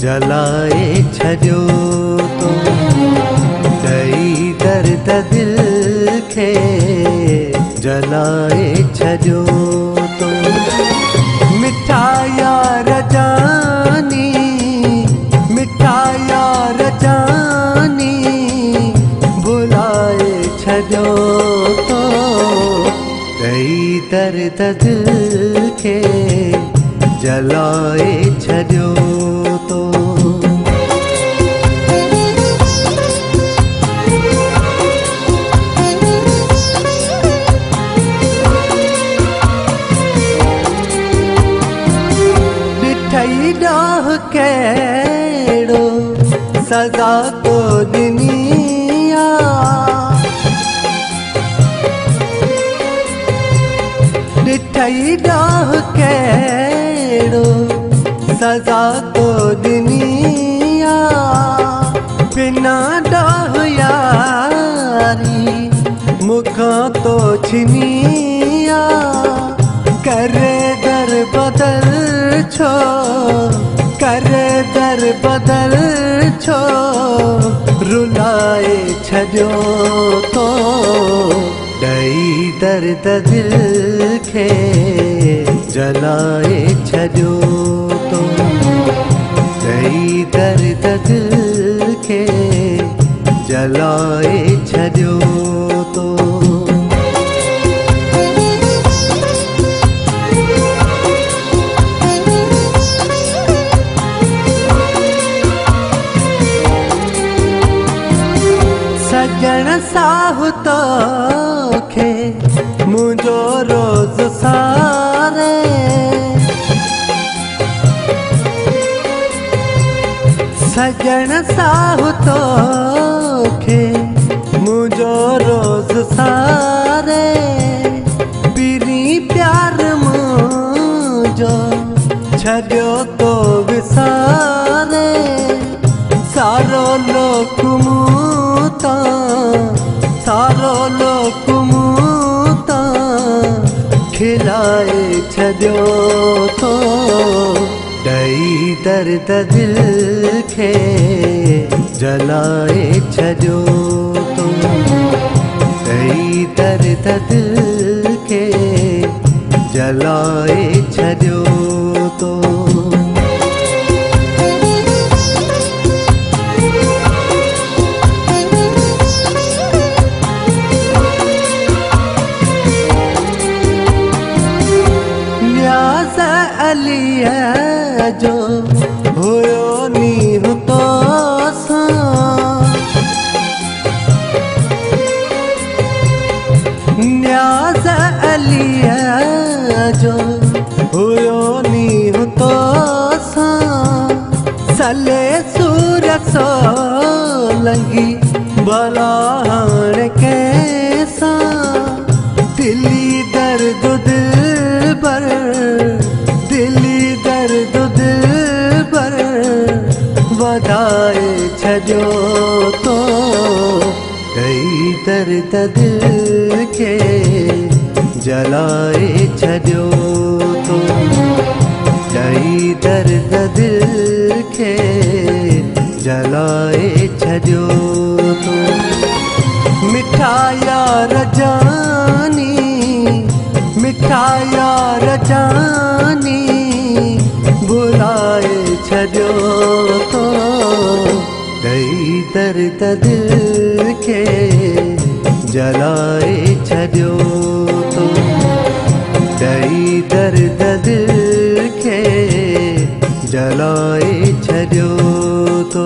जलाए छॾियो तो ॾेई दर्द दिल खे जलाए छॾियो तो मिठा यार जानी मिठा यार जानी भुलाए छॾियो तो ॾेई दर्द दिल खे जलाए छॾियो तो ॾिठई ॾाह कहिड़ो सज़ा तो ॾिनी ॾिठई ॾाह कहिड़ो सज़ा तो ॾिनी बिना ॾाह यारी मूंखां तो छिनी करे दर बदल छो करे दर बदल छो रुलाए छॾियो तो ॾेई दर्द दिल खे जलाए छॾियो तो ॾेई दर्द दिल खे जलाए छॾियो तो सजण साहु तोखे मुंहिंजो रोज़ सारे सजण साहु तोखे मुंहिंजो रोज़ सारे पीरी प्यार मुंहिंजो छॾियो तो विसारे सारो लोक सारो लोक मूं खिलाए छॾियो तो ॾेई दर्द दिल खे जलाए छॾियो तो ॾेई दर्द दिल खे जलाए छॾियो तो अलीअ जो हुयो नींहुं तो न्याज़ अलीअ जो हुयो नींहुं तो सले सूर सो लंघी भला हाणे कैसां दिली दर्द दिल पर दिली दर्द दिल पर वधाए छॾियो तो ॾेई दर्द दिल खे जलाए छॾियो तो ॾेई दर्द दिल खे जलाए छॾियो तो मिठा यार जानी मिठा यार जानी भुलाए छॾियो तो ॾेई दर्द दिल खे जलाए छॾियो तो ॾेई दर्द दिल खे जलाए छॾियो तो